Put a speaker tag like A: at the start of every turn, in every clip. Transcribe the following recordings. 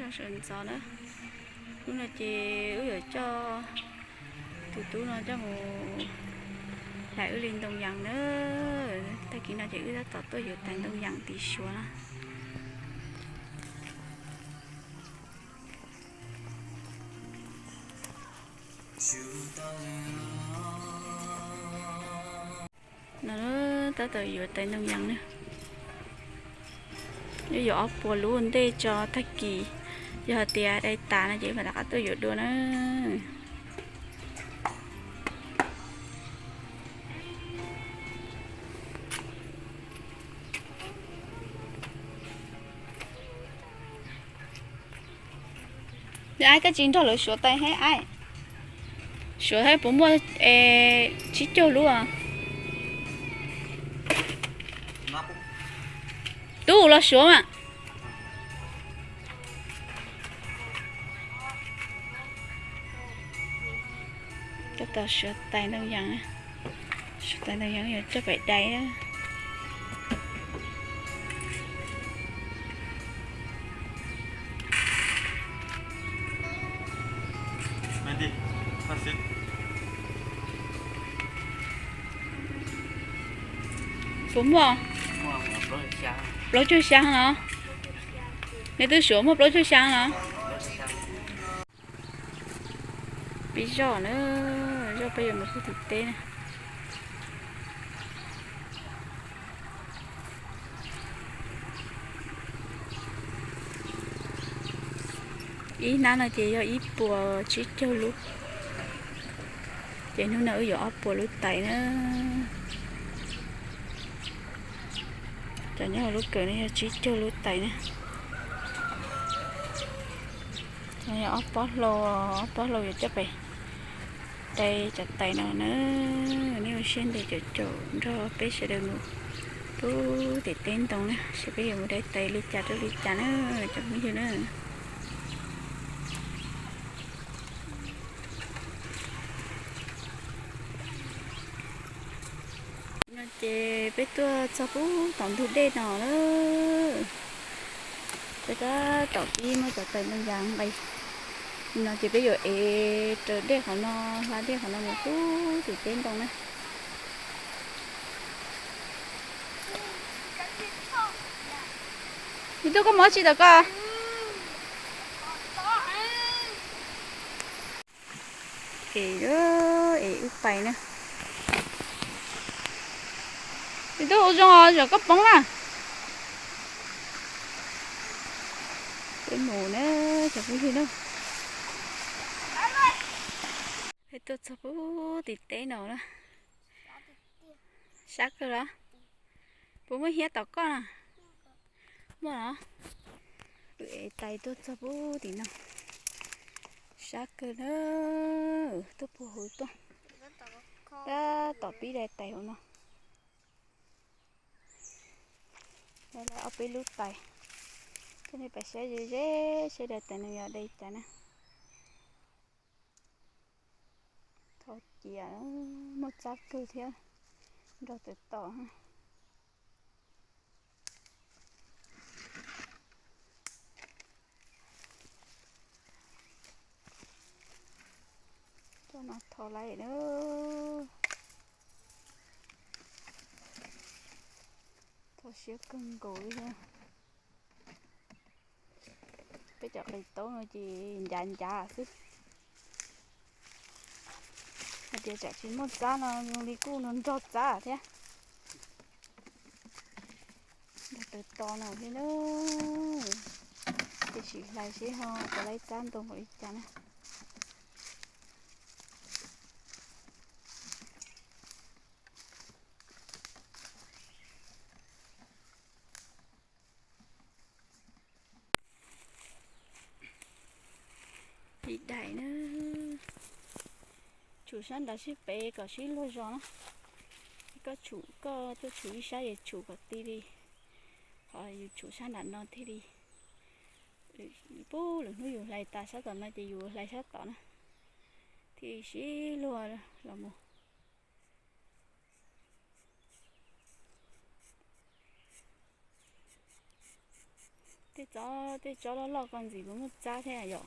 A: cho sườn gió nữa cũng là chị ở cho tụi tú nó cho một lại ở lên đồng dạng nữa ta kia nó chỉ ở đó tôi ở tại đồng dạng tí xíu nữa nó ta tới ở tại đồng dạng nữa bây giờ bỏ luôn đây cho thắc kỳ giờ tia đây ta nó chỉ phải đặt tôi ở đó nữa ai cái chuyện đó là sửa tay hết ai sửa hết bố mua chỉ cho luôn à đủ là sửa mà cái tờ sửa tay đơn giản á sửa tay đơn giản cho phải đầy á
B: Mandy, pass it.
A: đúng không lối chui sang hả nếu tôi sửa một lối chui sang hả bí rõ nữa cho bây giờ một cái thực tế này ý nó là chỉ do ý bùa chỉ cho lúc chỉ nó nở gió bùa lúc tay nữa cho nhớ lúc cười này chỉ cho lúc tay nữa này bó lô vậy chắc vậy đây chặt tay nào nữa nếu xuyên để chỗ cho bé sẽ được ngủ tú để tên tông nữa sẽ bây giờ một đây tay đi chặt nữa chẳng biết gì nữa nó chế bé tua cho bố tổng thu đê nào nữa cái đó tỏ đi mà chặt tay đơn giản đây nó chỉ bây giờ trở đây họ nó lá đây họ nó một chút thì tên tông này thì tôi có món gì đâu cơ đó úp bài nữa thì tôi ở trong rồi cấp bóng à cái mù nữa chẳng có gì đâu cái tôi sắp thì té nào đó sắc rồi đó bố mới hết tóc con à mua hả tay tôi sắp thì nào sắc rồi đó tôi bố hồi tôi đã tỏ bí đây tay không nó đây là ốc bí lút tay cái này phải sẽ để tay này ở đây chả nè thôi chỉ một chắc cứ thế rồi từ tỏ ha cho nó thò lại nữa thôi xíu cưng cùi thôi cái chợ này tối rồi chị dàn chả chứ để chạy chỉ một giá nó đi cu nó rót giá thế để từ to nào thế nữa thì chỉ lại sẽ ho có lấy chán tôi một ít chán bị đẩy nữa chủ sản đã xếp bé có xí lôi gió nó có chủ có tôi chủ sai để chủ có tivi rồi chủ sản đã non thế đi bố đừng nói dù lại ta sát tận này thì dù lại sát tận thì xí lùa là một thế chó nó lo con gì cũng một giá thế này rồi.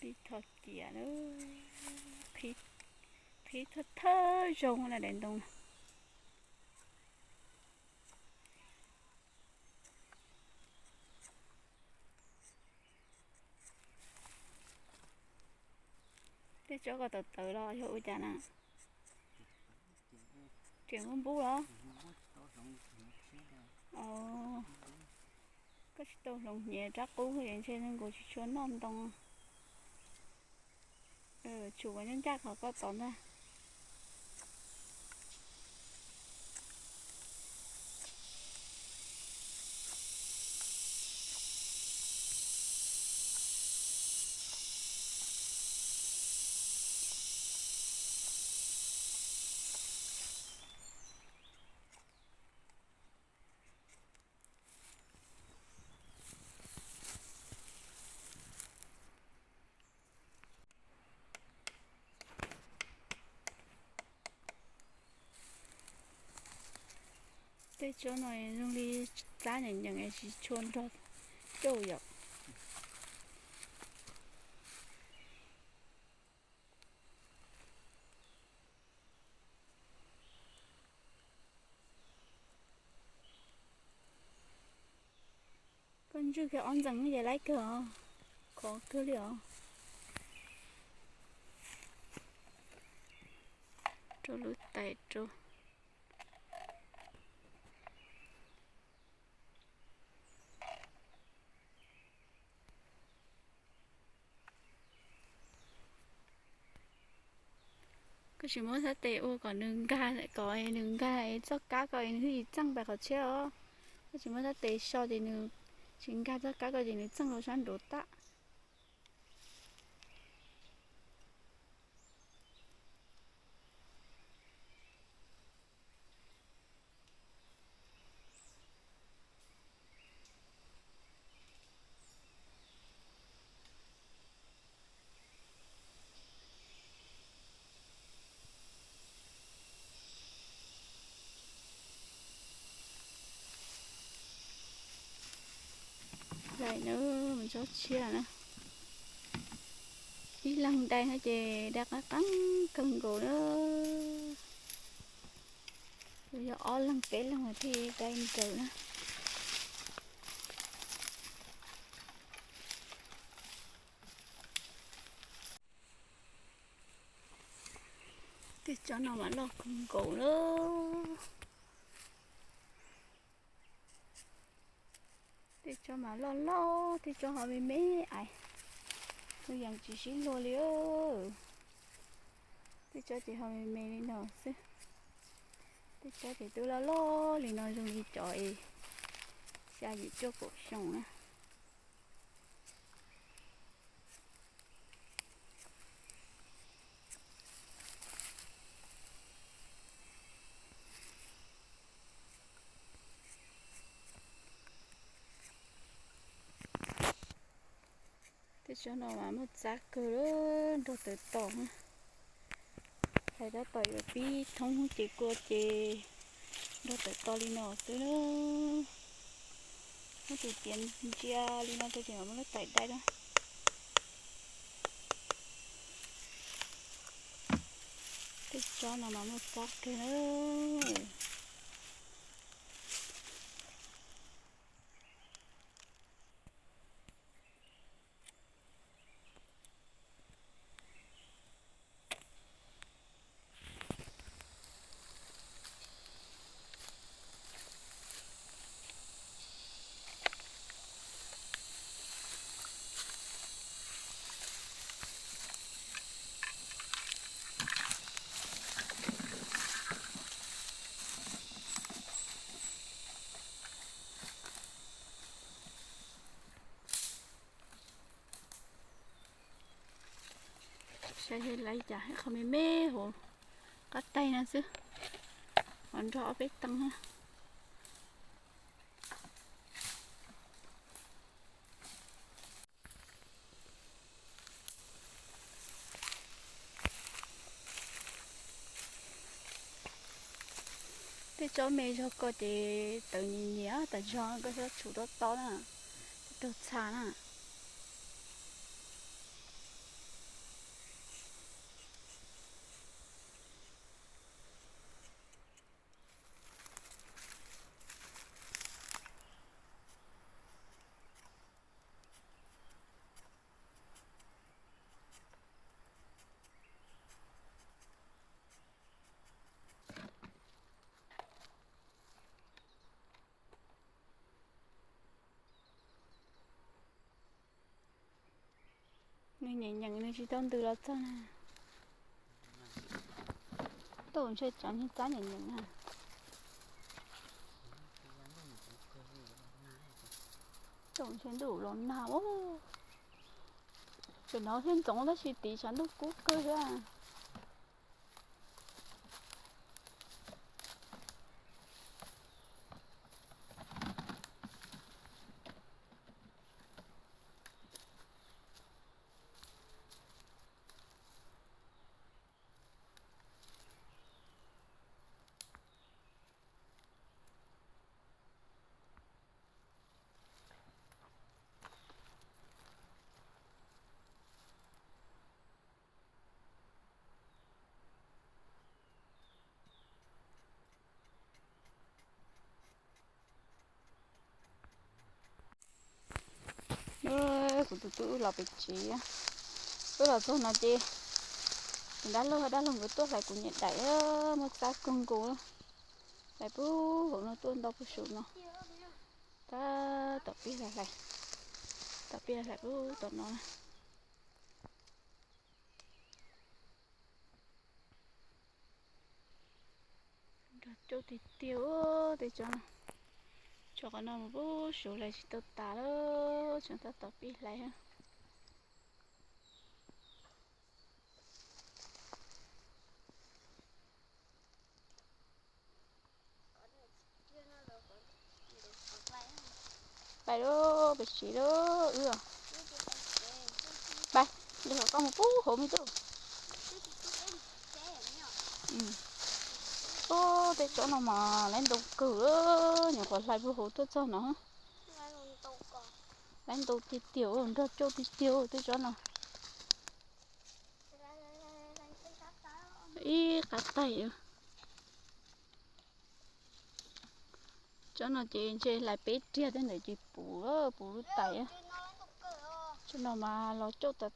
A: Đi thật kìa nữa. Phí thật thơ rồng là đèn đông. Thế chỗ có từ từ lo cho ui chả nè. Chuyện con bú đó. Cái tô lồng nhẹ chắc cú hiện trên của chú non đông. Chủ của nhân chắc họ có tốn ra. Thế chỗ này dùng đi giá nhận nhận ấy chỉ chôn thôi. Đâu vậy? Con chưa cái on rằng cái lấy cửa. Có cửa liệu. Chỗ lút tay chỗ. Cái chỉ muốn sát tệ ô còn nướng ca lại có nướng ca lại chắc cá có thì chẳng bạc họ chưa. Cái chỉ muốn sát tệ so thì nướng chính ca chắc cá có gì nướng chẳng lo sáng đốt ta. Lại nữa mình cho chia nữa. Đi lăng đây hả chị đặt nó cắn cần cổ nữa. Bây giờ ó lăng kế lăng thì đây mình trừ nữa. Thì cho nó mà lo cần cổ nữa. Thì cho mà lo thì cho họ bị mê ai. Tôi dặn chị xin lo liêu. Thì cho chị họ bị mê đi nào xí. Thì cho chị tôi lo liền nói dùng đi trời. Xa gì cho cuộc sống á. Thế cho nó mà một giá cơ đó đồ tự tổng thầy đã tỏi ở phía thông chỉ của chị đồ tự to đi nó tới nữa nó tự tiền chia đi nó tôi chỉ nó tỏi đây đó thế cho nó mà một giá cơ nữa sẽ lấy trả không mê mê hồ cắt tay nó chứ còn rõ bê tăng ha. Thế cho mẹ cho cô thì tự nhiên nhớ tự cho cái số chủ đó to nè đồ xa nè. Nên nhẹ nhàng nên chỉ tông từ đó cho nè. Tôi sẽ chọn những trái nhẹ nhàng ha. Tôi sẽ đủ lon nào ô. Rồi nó thêm tổng là chỉ tí chắn được cú cơ ra. Của tụi là bị chỉ á, tức là tôi nói gì, đã lâu người tôi lại cũng nhận đại một cái công cụ, lại bố hộ nó tôi đâu có sụn nó, ta tập đi lại bố tập nó, cho thì tiêu thì cho cái nào mà bố sụn lại chỉ tôi ta đó, chúng ta tập đi lại ha. Bài đó bị chỉ đó bài được có một phút hộ mình tu ô để chỗ nào mà lên đầu cử nhỏ còn lại vừa hộ tôi cho nó lên đầu thì tiểu rồi cho thì tiểu tôi cho nó ý cả tay cho nó chị lại bé chia thế này chị bù tay á cho nó mà nó cho tạt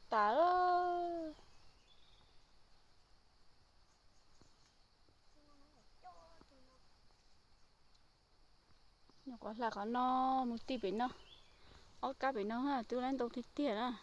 A: nhỏ còn là nó một tí bị nó ở cá bị nó ha tôi lên đầu thì tiền á